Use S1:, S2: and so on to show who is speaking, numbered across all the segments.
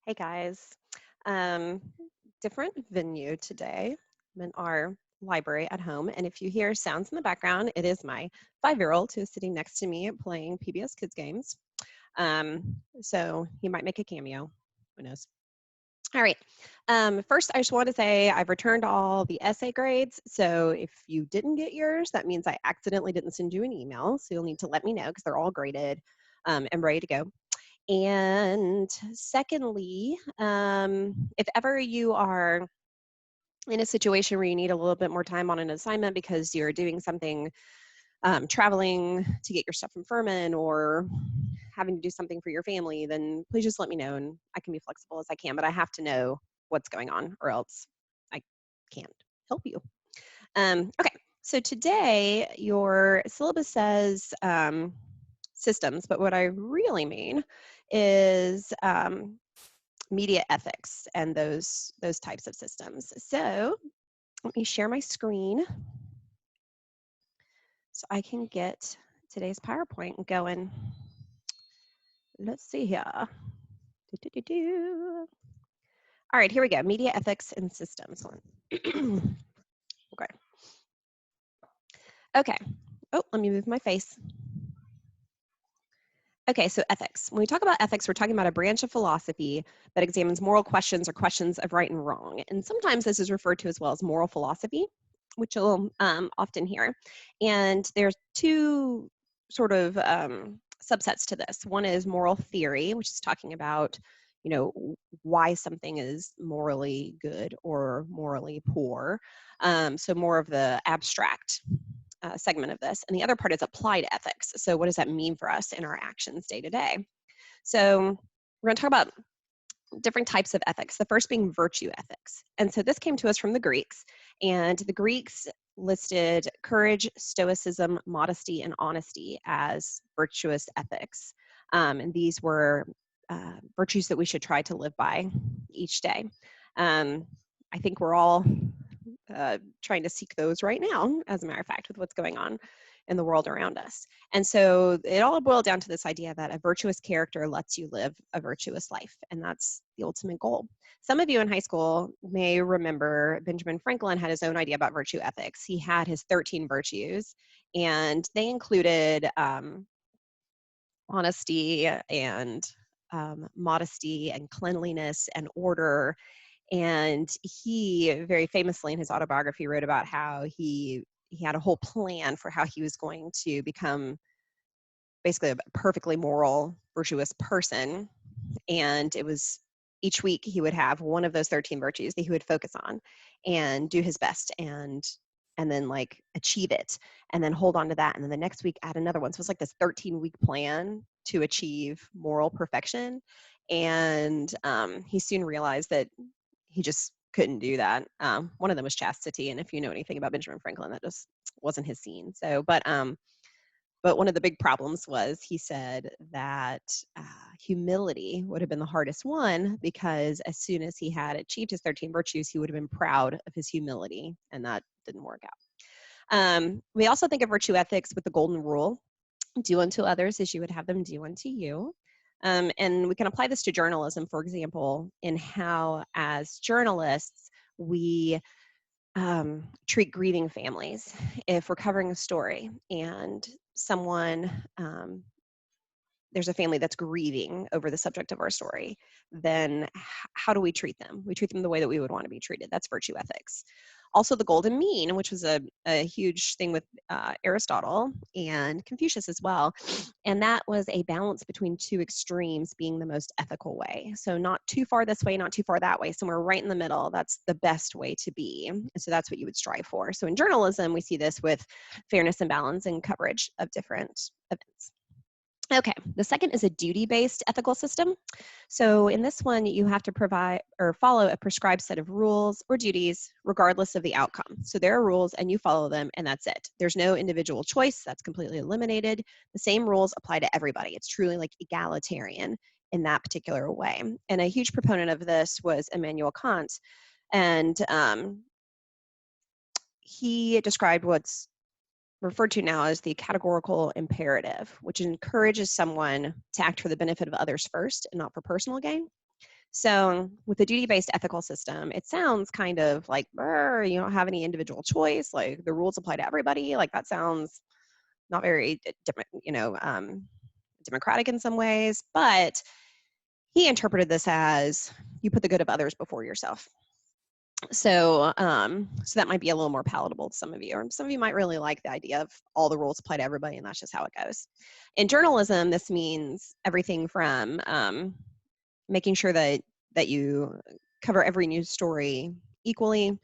S1: Hey guys, um, different venue today. I'm in our library at home, and if you hear sounds in the background, it is my 5-year-old who is sitting next to me playing PBS Kids games. So he might make a cameo. Who knows? All right. First, I just want to say I've returned all the essay grades. So if you didn't get yours, that means I accidentally didn't send you an email. So you'll need to let me know because they're all graded and ready to go. And secondly, if ever you are in a situation where you need a little bit more time on an assignment because you're doing something, traveling to get your stuff from Furman or having to do something for your family, then please just let me know and I can be flexible as I can, but I have to know what's going on or else I can't help you. Okay, so today your syllabus says systems, but what I really mean is media ethics and those types of systems. So let me share my screen so I can get today's PowerPoint going. Let's see here. All right, here we go. Media ethics and systems. Okay. Okay. Oh, let me move my face. Okay, so ethics. When we talk about ethics, we're talking about a branch of philosophy that examines moral questions or questions of right and wrong. And sometimes this is referred to as well as moral philosophy, which you'll often hear. And there's two sort of subsets to this. One is moral theory, which is talking about, why something is morally good or morally poor. So more of the abstract segment of this. And the other part is applied ethics. So what does that mean for us in our actions day to day? So we're going to talk about different types of ethics, the first being virtue ethics. And so this came to us from the Greeks, and the Greeks listed courage, stoicism, modesty, and honesty as virtuous ethics. And these were virtues that we should try to live by each day. I think we're all trying to seek those right now, as a matter of fact, with what's going on in the world around us. And so it all boiled down to this idea that a virtuous character lets you live a virtuous life, and that's the ultimate goal. Some of you in high school may remember Benjamin Franklin had his own idea about virtue ethics. He had his 13 virtues, and they included honesty and modesty and cleanliness and order. And he very famously in his autobiography wrote about how he had a whole plan for how he was going to become basically a perfectly moral, virtuous person. And it was each week he would have one of those 13 virtues that he would focus on and do his best and then like achieve it and then hold on to that. And then the next week add another one. So it was like this 13-week plan to achieve moral perfection. And he soon realized that he just couldn't do that. One of them was chastity. And if you know anything about Benjamin Franklin, that just wasn't his scene. So, but one of the big problems was he said that humility would have been the hardest one because as soon as he had achieved his 13 virtues, he would have been proud of his humility, and that didn't work out. We also think of virtue ethics with the golden rule: do unto others as you would have them do unto you. And we can apply this to journalism, for example, in how, as journalists, we treat grieving families. If we're covering a story and someone, there's a family that's grieving over the subject of our story, then how do we treat them? We treat them the way that we would want to be treated. That's virtue ethics. Also, the golden mean, which was a huge thing with Aristotle and Confucius as well. And that was a balance between two extremes being the most ethical way. So not too far this way, not too far that way, somewhere right in the middle. That's the best way to be. And so that's what you would strive for. So in journalism, we see this with fairness and balance and coverage of different events. Okay, the second is a duty-based ethical system. So in this one, you have to provide or follow a prescribed set of rules or duties regardless of the outcome. So there are rules and you follow them and that's it. There's no individual choice, that's completely eliminated. The same rules apply to everybody. It's truly like egalitarian in that particular way. And a huge proponent of this was Immanuel Kant. And he described what's referred to now as the categorical imperative, which encourages someone to act for the benefit of others first and not for personal gain. So with a duty-based ethical system, it sounds kind of like, you don't have any individual choice, like the rules apply to everybody. Like that sounds not very, democratic in some ways, but he interpreted this as you put the good of others before yourself. So that might be a little more palatable to some of you, or some of you might really like the idea of all the rules apply to everybody and that's just how it goes. In journalism, this means everything from making sure that you cover every news story equally.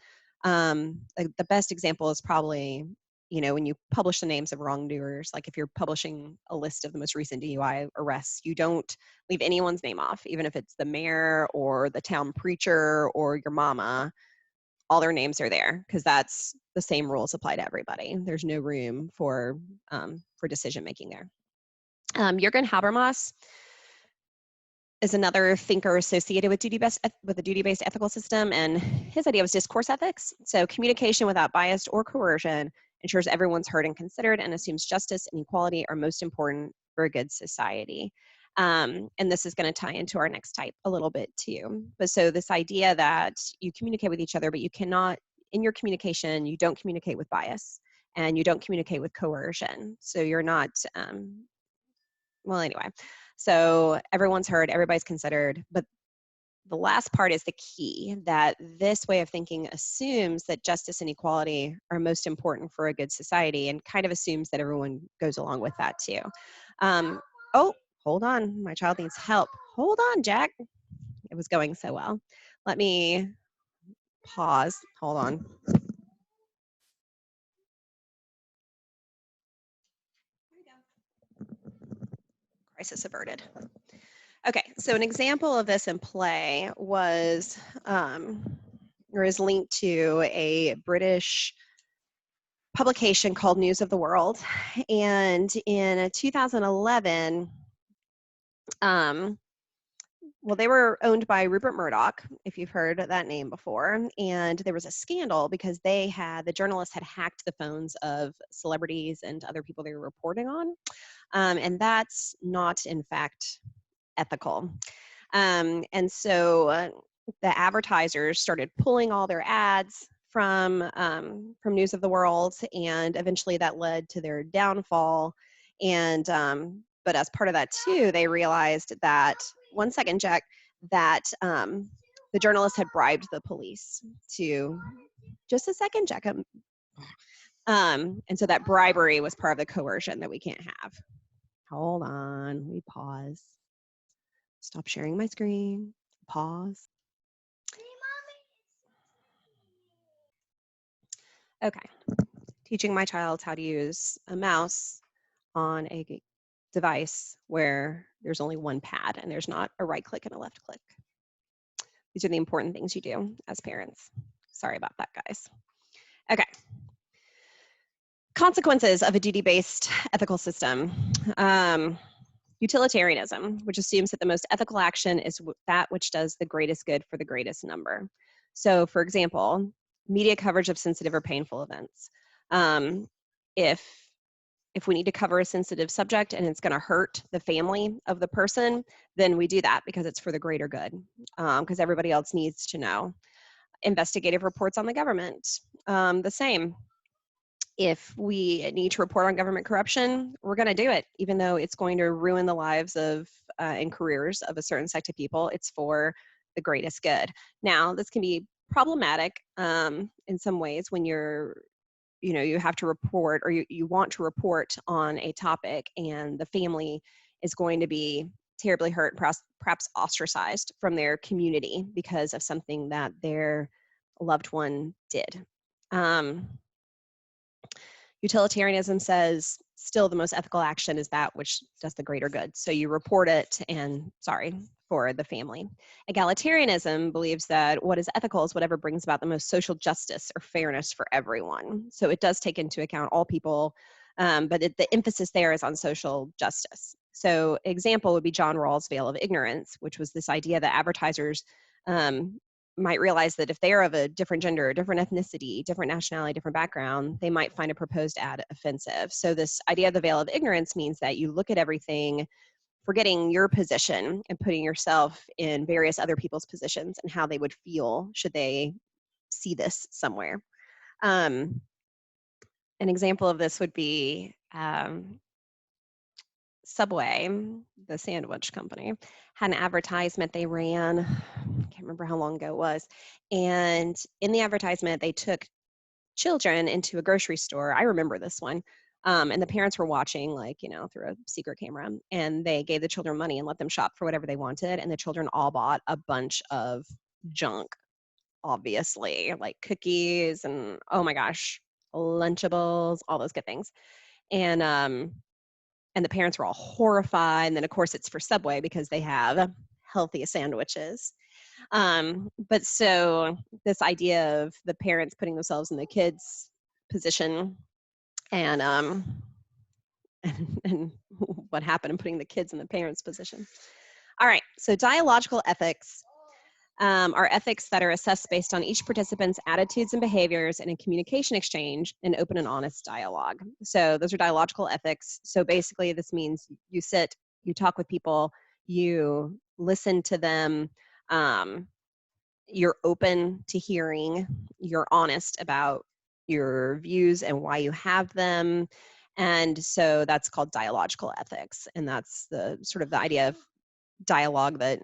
S1: Like the best example is probably, when you publish the names of wrongdoers, like if you're publishing a list of the most recent DUI arrests, you don't leave anyone's name off, even if it's the mayor or the town preacher or your mama. All their names are there because that's the same rules apply to everybody. There's no room for decision making there. Jürgen Habermas is another thinker associated with the duty-based ethical system, and his idea was discourse ethics. So communication without bias or coercion ensures everyone's heard and considered, and assumes justice and equality are most important for a good society. And this is going to tie into our next type a little bit too. But so this idea that you communicate with each other, but you cannot, in your communication, you don't communicate with bias and you don't communicate with coercion. So you're not, well, anyway. So everyone's heard, everybody's considered, but the last part is the key, that this way of thinking assumes that justice and equality are most important for a good society, and kind of assumes that everyone goes along with that too. Oh, hold on, my child needs help. Hold on, Jack. It was going so well. Let me pause. Hold on. Crisis averted. Okay, so an example of this in play was, or is linked to a British publication called News of the World. And in 2011, well, they were owned by Rupert Murdoch, if you've heard that name before. And there was a scandal because the journalists had hacked the phones of celebrities and other people they were reporting on. And that's not, in fact, ethical. And so the advertisers started pulling all their ads from News of the World, and eventually that led to their downfall. And but as part of that too, they realized that, one second, Jack, that the journalists had bribed the police to, just a second, Jack. And so that bribery was part of the coercion that we can't have. Hold on, we pause. Stop sharing my screen. Pause. Okay. Teaching my child how to use a mouse on a device where there's only one pad and there's not a right click and a left click. These are the important things you do as parents. Sorry about that, guys. Okay. Consequences of a duty-based ethical system. Utilitarianism, which assumes that the most ethical action is that which does the greatest good for the greatest number. So, for example, media coverage of sensitive or painful events. If we need to cover a sensitive subject and it's going to hurt the family of the person, then we do that because it's for the greater good, because everybody else needs to know. Investigative reports on the government, the same. If we need to report on government corruption, we're going to do it, even though it's going to ruin the lives of and careers of a certain sect of people. It's for the greatest good. Now, this can be problematic in some ways when you have to report, or you want to report on a topic and the family is going to be terribly hurt, perhaps ostracized from their community because of something that their loved one did. Utilitarianism says still the most ethical action is that which does the greater good. So you report it for the family. Egalitarianism believes that what is ethical is whatever brings about the most social justice or fairness for everyone. So it does take into account all people, but the emphasis there is on social justice. So example would be John Rawls' veil of ignorance, which was this idea that advertisers might realize that if they are of a different gender, different ethnicity, different nationality, different background, they might find a proposed ad offensive. So this idea of the veil of ignorance means that you look at everything forgetting your position and putting yourself in various other people's positions and how they would feel should they see this somewhere. An example of this would be Subway, the sandwich company, had an advertisement they ran, I can't remember how long ago it was, and in the advertisement they took children into a grocery store. I remember this one. And the parents were watching, like, through a secret camera, and they gave the children money and let them shop for whatever they wanted. And the children all bought a bunch of junk, obviously, like cookies and, oh my gosh, Lunchables, all those good things. And the parents were all horrified. And then, of course, it's for Subway because they have healthy sandwiches. But so this idea of the parents putting themselves in the kids' position and and what happened in putting the kids in the parents' position. All right, so dialogical ethics are ethics that are assessed based on each participant's attitudes and behaviors in a communication exchange and open and honest dialogue. So those are dialogical ethics. So basically this means you sit, you talk with people, you listen to them, you're open to hearing, you're honest about your views and why you have them. And so that's called dialogical ethics. And that's the sort of the idea of dialogue that,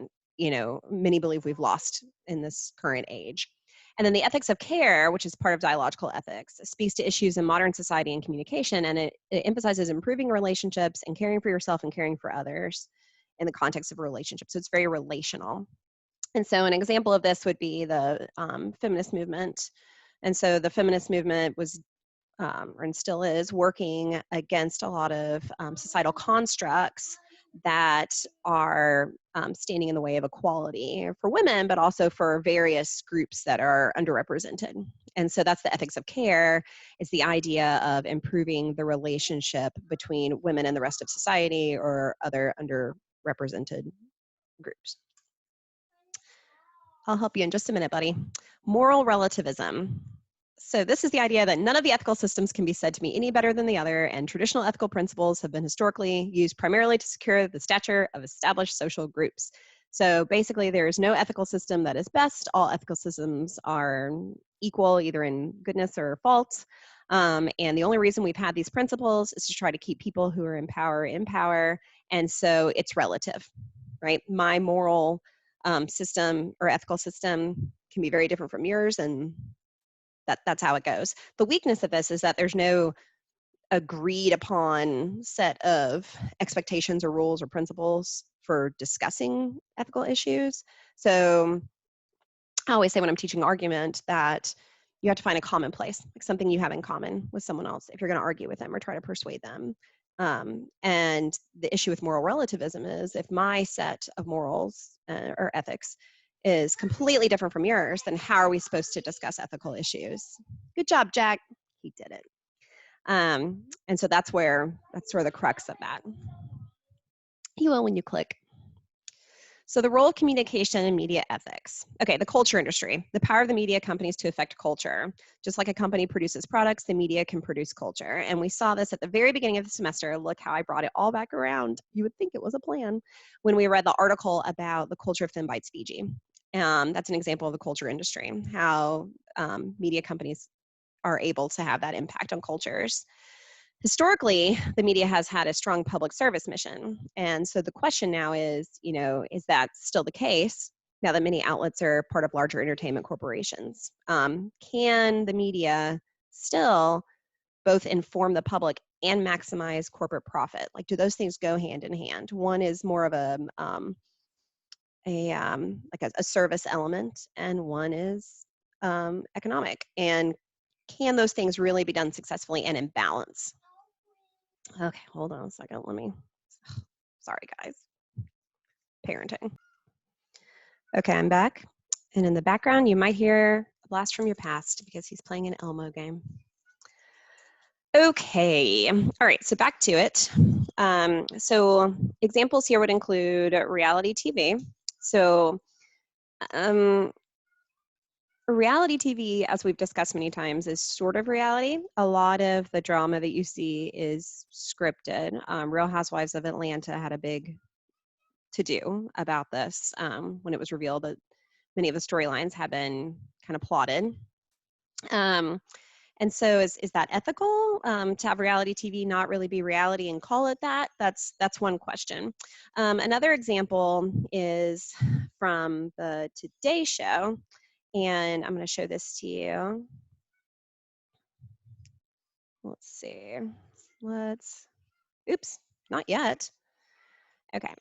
S1: many believe we've lost in this current age. And then the ethics of care, which is part of dialogical ethics, speaks to issues in modern society and communication, and it emphasizes improving relationships and caring for yourself and caring for others in the context of a relationship. So it's very relational. And so an example of this would be the feminist movement. And so the feminist movement was, and still is, working against a lot of societal constructs that are standing in the way of equality for women, but also for various groups that are underrepresented. And so that's the ethics of care, is the idea of improving the relationship between women and the rest of society or other underrepresented groups. I'll help you in just a minute, buddy. Moral relativism. So this is the idea that none of the ethical systems can be said to be any better than the other, and traditional ethical principles have been historically used primarily to secure the stature of established social groups. So basically, there is no ethical system that is best. All ethical systems are equal, either in goodness or fault. And the only reason we've had these principles is to try to keep people who are in power. And so it's relative, right? My moral system or ethical system can be very different from yours, and that's how it goes. The weakness of this is that there's no agreed upon set of expectations or rules or principles for discussing ethical issues. So I always say when I'm teaching argument that you have to find a common place, like something you have in common with someone else if you're going to argue with them or try to persuade them. And the issue with moral relativism is if my set of morals or ethics is completely different from yours, then how are we supposed to discuss ethical issues? Good job, Jack. He did it. And so that's where the crux of that. You will when you click. So the role of communication in media ethics. Okay, the culture industry, the power of the media companies to affect culture. Just like a company produces products, the media can produce culture. And we saw this at the very beginning of the semester. Look how I brought it all back around. You would think it was a plan when we read the article about the culture of Thin Bites Fiji. That's an example of the culture industry, how media companies are able to have that impact on cultures. Historically, the media has had a strong public service mission. And so the question now is, is that still the case now that many outlets are part of larger entertainment corporations? Can the media still both inform the public and maximize corporate profit? Like, do those things go hand in hand? One is more of a service element, and one is economic. And can those things really be done successfully and in balance? Okay, hold on a second. Sorry guys. Parenting. Okay, I'm back. And in the background, you might hear a blast from your past because he's playing an Elmo game. Okay, all right, so back to it. So examples here would include reality TV. So reality TV, as we've discussed many times, is sort of reality. A lot of the drama that you see is scripted. Real Housewives of Atlanta had a big to do about this when it was revealed that many of the storylines had been kind of plotted. And so is that ethical to have reality TV not really be reality and call it that? That's one question. Another example is from the Today Show, and I'm going to show this to you. Let's see. Oops, not yet. Okay.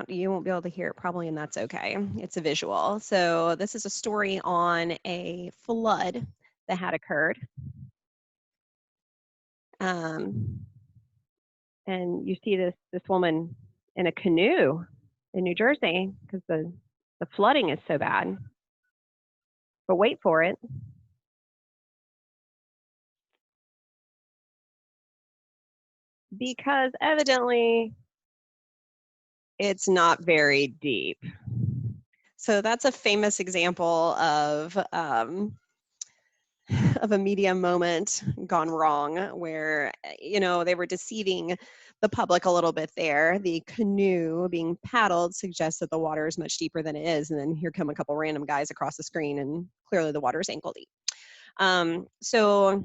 S1: You won't be able to hear it probably, and that's okay. It's a visual. So this is a story on a flood that had occurred. And you see this woman in a canoe in New Jersey because the flooding is so bad. But wait for it. Because evidently it's not very deep. So that's a famous example of a media moment gone wrong where, they were deceiving the public a little bit there. The canoe being paddled suggests that the water is much deeper than it is. And then here come a couple random guys across the screen and clearly the water is ankle deep. So,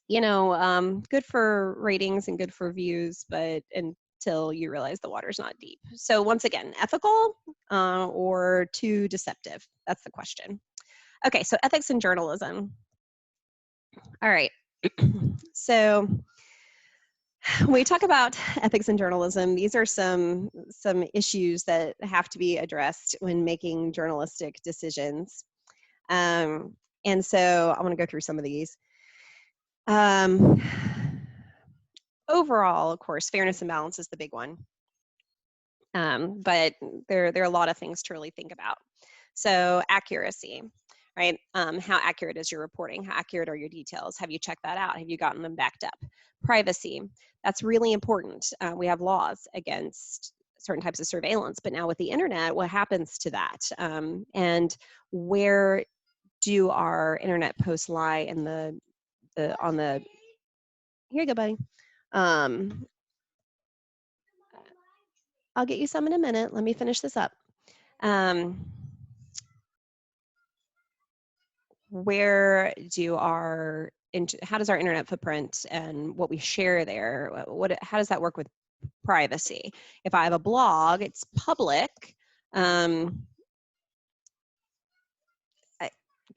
S1: good for ratings and good for views, but until you realize the water's not deep. So once again, ethical or too deceptive? That's the question. Okay, so ethics in journalism. All right. So when we talk about ethics in journalism, these are some issues that have to be addressed when making journalistic decisions. And so I want to go through some of these. Overall, of course, fairness and balance is the big one. But there are a lot of things to really think about. So accuracy, right? How accurate is your reporting? How accurate are your details? Have you checked that out? Have you gotten them backed up? Privacy, that's really important. We have laws against certain types of surveillance, but now with the internet, what happens to that? And where do our internet posts lie in on the, here you go, buddy. I'll get you some in a minute. Let me finish this up. How does our internet footprint and what we share there, how does that work with privacy? If I have a blog, it's public.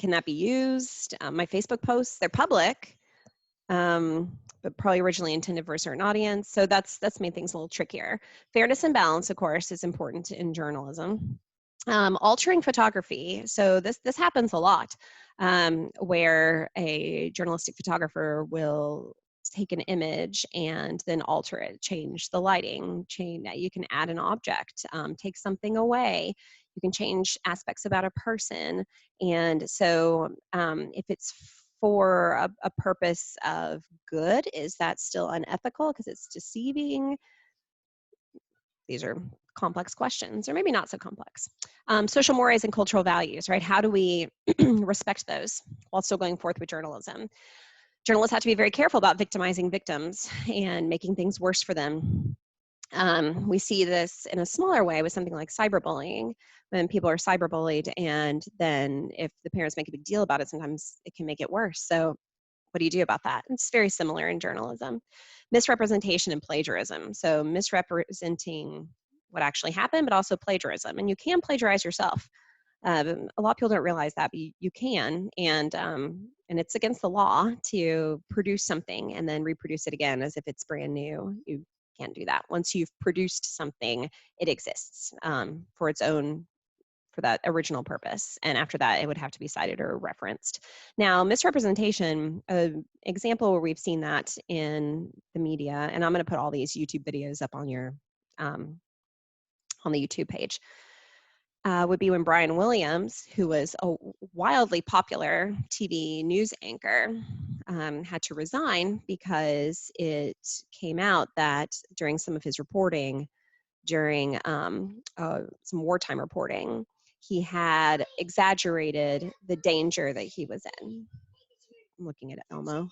S1: Can that be used? My Facebook posts, they're public, but probably originally intended for a certain audience. So that's made things a little trickier. Fairness and balance, of course, is important in journalism. Altering photography. So this happens a lot, where a journalistic photographer will take an image and then alter it, change the lighting, you can add an object, take something away. You can change aspects about a person. And so if it's for a purpose of good, is that still unethical because it's deceiving? These are complex questions, or maybe not so complex. Social mores and cultural values, right? How do we respect those while still going forth with journalism? Journalists have to be very careful about victimizing victims and making things worse for them. We see this in a smaller way with something like cyberbullying, when people are cyberbullied, and then if the parents make a big deal about it, sometimes it can make it worse. So what do you do about that? It's very similar in journalism. Misrepresentation and plagiarism. So misrepresenting what actually happened, but also plagiarism. And you can plagiarize yourself. A lot of people don't realize that, but you can. And it's against the law to produce something and then reproduce it again as if it's brand new. You can't do that. Once you've produced something, it exists for that original purpose. And after that, it would have to be cited or referenced. Now, misrepresentation, an example where we've seen that in the media, and I'm going to put all these YouTube videos up on your on the YouTube page, would be when Brian Williams, who was a wildly popular TV news anchor, had to resign because it came out that during some of his reporting, during some wartime reporting, he had exaggerated the danger that he was in. I'm looking at Elmo.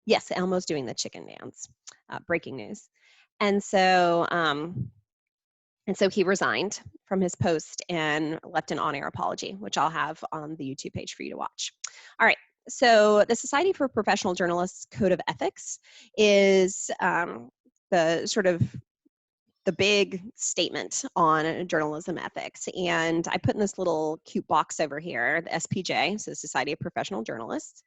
S1: Yes, Elmo's doing the chicken dance. Breaking news. And so, he resigned from his post and left an on-air apology, which I'll have on the YouTube page for you to watch. All right. So the Society for Professional Journalists Code of Ethics is the sort of the big statement on journalism ethics. And I put in this little cute box over here, the SPJ, so the Society of Professional Journalists.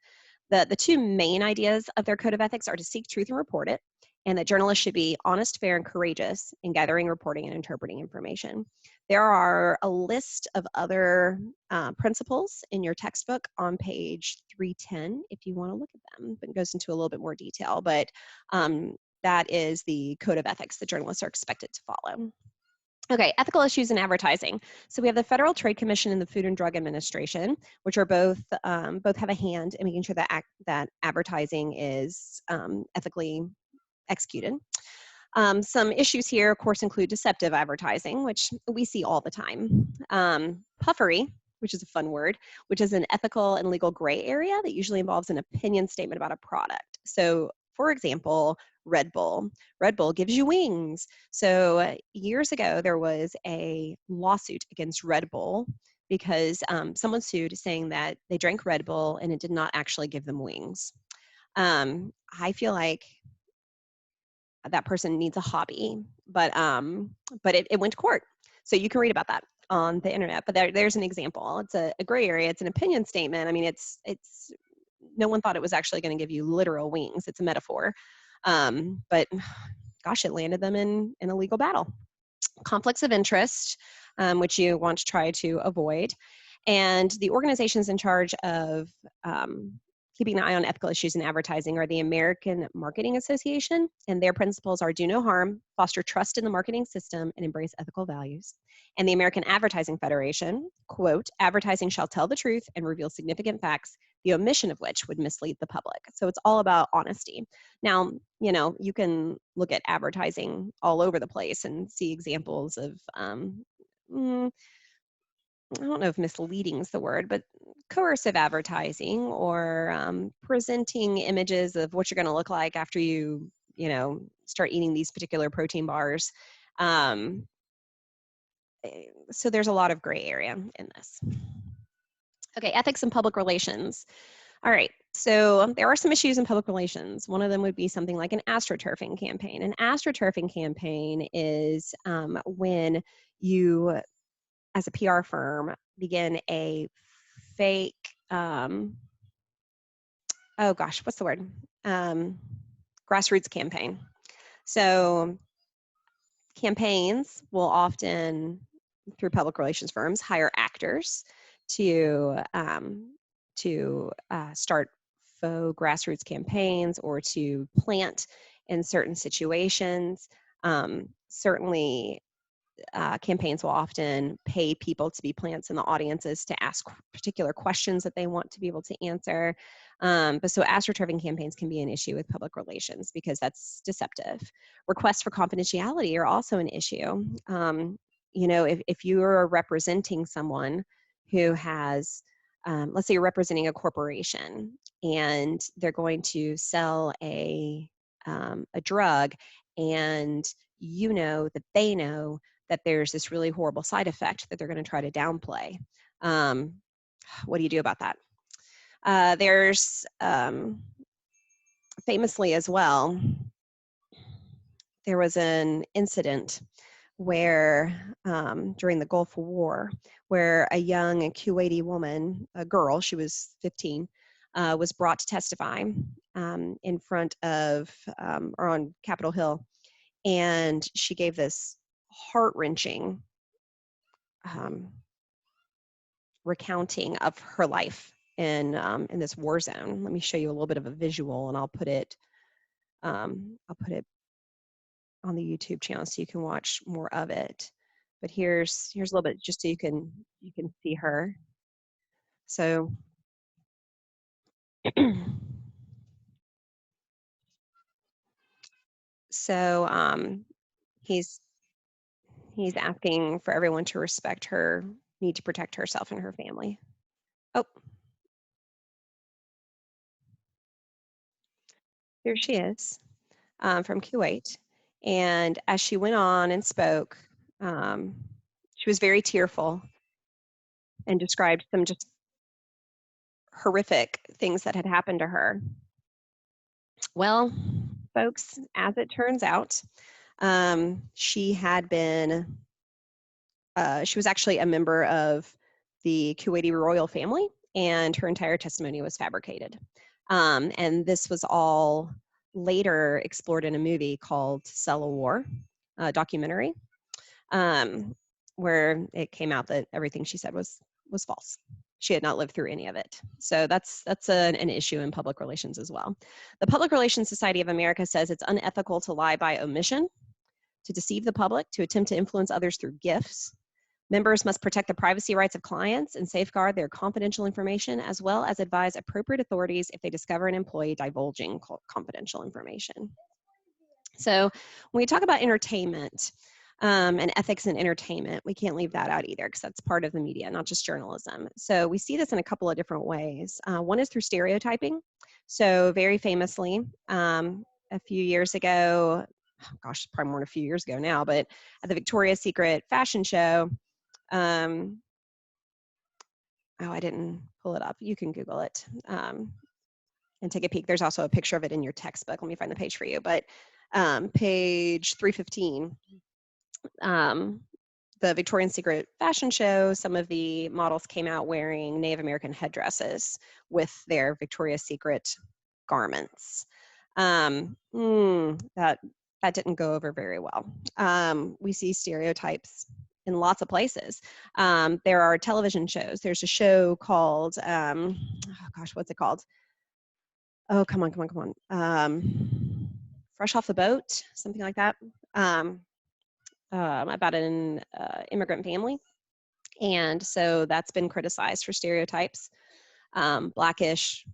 S1: The two main ideas of their code of ethics are to seek truth and report it, and that journalists should be honest, fair, and courageous in gathering, reporting, and interpreting information. There are a list of other principles in your textbook on page 310 if you want to look at them. It goes into a little bit more detail, but that is the code of ethics that journalists are expected to follow. Okay, ethical issues in advertising. So we have the Federal Trade Commission and the Food and Drug Administration, which are both have a hand in making sure that that advertising is ethically executed. Some issues here, of course, include deceptive advertising, which we see all the time. Puffery, which is a fun word, which is an ethical and legal gray area that usually involves an opinion statement about a product. So, for example, Red Bull. Red Bull gives you wings. So years ago, there was a lawsuit against Red Bull because someone sued saying that they drank Red Bull and it did not actually give them wings. I feel like that person needs a hobby, but it went to court. So you can read about that on the internet. But there's an example. It's a gray area. It's an opinion statement. I mean, it's no one thought it was actually going to give you literal wings. It's a metaphor. But gosh, it landed them in a legal battle. Conflicts of interest, which you want to try to avoid. And the organizations in charge of keeping an eye on ethical issues in advertising are the American Marketing Association, and their principles are do no harm, foster trust in the marketing system, and embrace ethical values. And the American Advertising Federation, quote, advertising shall tell the truth and reveal significant facts, the omission of which would mislead the public. So it's all about honesty. Now, you know, you can look at advertising all over the place and see examples of I don't know if misleading is the word, but coercive advertising or presenting images of what you're going to look like after you start eating these particular protein bars. So there's a lot of gray area in this. Okay, ethics and public relations. All right, so there are some issues in public relations. One of them would be something like an astroturfing campaign. An astroturfing campaign is when you, as a PR firm, begin a fake, oh gosh, what's the word? Grassroots campaign. So campaigns will often, through public relations firms, hire actors to start faux grassroots campaigns or to plant in certain situations. Certainly, campaigns will often pay people to be plants in the audiences to ask particular questions that they want to be able to answer. But so astroturfing campaigns can be an issue with public relations because that's deceptive. Requests for confidentiality are also an issue. If you are representing someone who has, let's say you're representing a corporation and they're going to sell a drug, and you know that they know that there's this really horrible side effect that they're going to try to downplay. What do you do about that? There's famously as well, there was an incident where during the Gulf War, where a young Kuwaiti woman, a girl, she was 15, was brought to testify in front of, or on Capitol Hill, and she gave this heart-wrenching recounting of her life in this war zone. Let me show you a little bit of a visual, and I'll put it on the YouTube channel so you can watch more of it. But here's a little bit just so you can see her. So he's asking for everyone to respect her need to protect herself and her family. Oh, Here she is, from Kuwait. And as she went on and spoke, um, she was very tearful and described some just horrific things that had happened to her. Well, folks, as it turns out, she had been, she was actually a member of the Kuwaiti royal family, and her entire testimony was fabricated. And this was all later explored in a movie called Cell of War, a documentary, um, where it came out that everything she said was false. She had not lived through any of it. So that's an issue in public relations as well. The Public Relations Society of America says it's unethical to lie by omission, to deceive the public, to attempt to influence others through gifts. Members must protect the privacy rights of clients and safeguard their confidential information, as well as advise appropriate authorities if they discover an employee divulging confidential information. So when we talk about entertainment, and ethics in entertainment, we can't leave that out either, because that's part of the media, not just journalism. So we see this in a couple of different ways. One is through stereotyping. So very famously, a few years ago, gosh, probably more than a few years ago now, but at the Victoria's Secret fashion show, oh, I didn't pull it up. You can Google it and take a peek. There's also a picture of it in your textbook. Let me find the page for you. But page 315, the Victoria's Secret fashion show, some of the models came out wearing Native American headdresses with their Victoria's Secret garments. That didn't go over very well. We see stereotypes in lots of places. There are television shows. There's a show called, oh gosh, what's it called? Oh, come on. Fresh Off the Boat, something like that. About an immigrant family. And so that's been criticized for stereotypes. Blackish,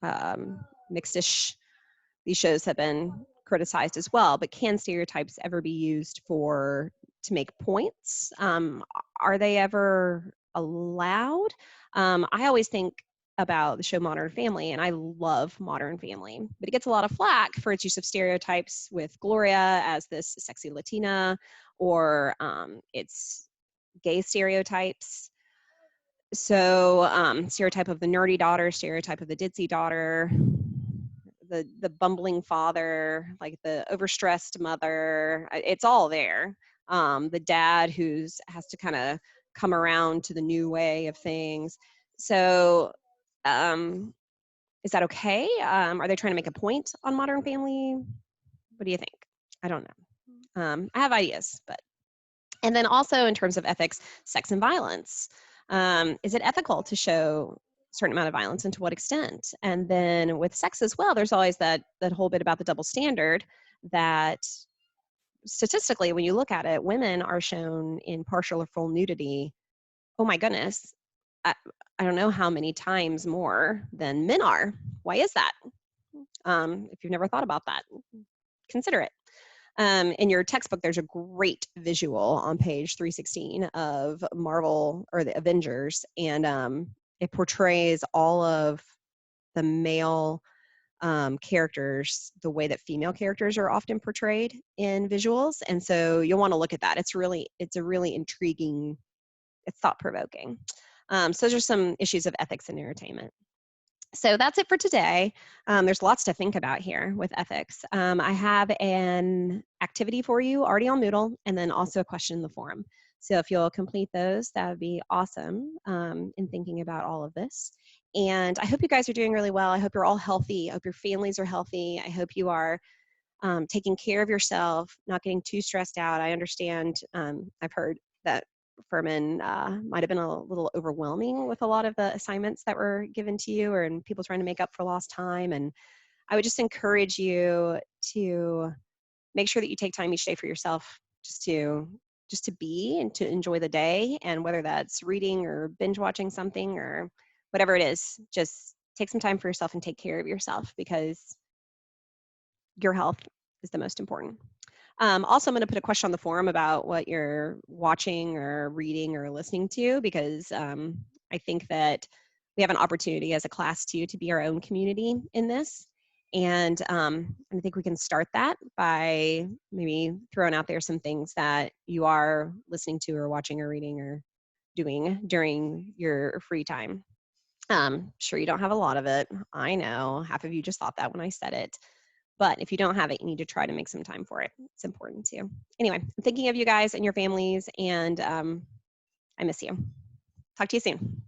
S1: mixedish, these shows have been criticized as well, but can stereotypes ever be used to make points? Are they ever allowed? I always think about the show Modern Family, and I love Modern Family, but it gets a lot of flack for its use of stereotypes with Gloria as this sexy Latina, or its gay stereotypes. So stereotype of the nerdy daughter, stereotype of the ditzy daughter, the bumbling father, like the overstressed mother, it's all there. The dad has to kind of come around to the new way of things. So is that okay? Are they trying to make a point on Modern Family? What do you think? I don't know. I have ideas, but. And then also in terms of ethics, sex and violence. Is it ethical to show a certain amount of violence, and to what extent? And then with sex as well, there's always that whole bit about the double standard, that statistically, when you look at it, women are shown in partial or full nudity. Oh my goodness. I don't know how many times more than men are. Why is that? If you've never thought about that, consider it. In your textbook, there's a great visual on page 316 of Marvel, or the Avengers, and it portrays all of the male characters the way that female characters are often portrayed in visuals. And so you'll want to look at that. It's a really intriguing, it's thought-provoking. So those are some issues of ethics in entertainment. So that's it for today. There's lots to think about here with ethics. I have an activity for you already on Moodle, and then also a question in the forum. So if you'll complete those, that would be awesome in thinking about all of this. And I hope you guys are doing really well. I hope you're all healthy. I hope your families are healthy. I hope you are taking care of yourself, not getting too stressed out. I understand, I've heard that Furman might have been a little overwhelming with a lot of the assignments that were given to you, and people trying to make up for lost time. And I would just encourage you to make sure that you take time each day for yourself, just to be and to enjoy the day. And whether that's reading or binge watching something or whatever it is, just take some time for yourself and take care of yourself, because your health is the most important. Also, I'm going to put a question on the forum about what you're watching or reading or listening to, because I think that we have an opportunity as a class too to be our own community in this. And I think we can start that by maybe throwing out there some things that you are listening to or watching or reading or doing during your free time. Sure, you don't have a lot of it. I know half of you just thought that when I said it. But if you don't have it, you need to try to make some time for it. It's important too. Anyway, I'm thinking of you guys and your families, and I miss you. Talk to you soon.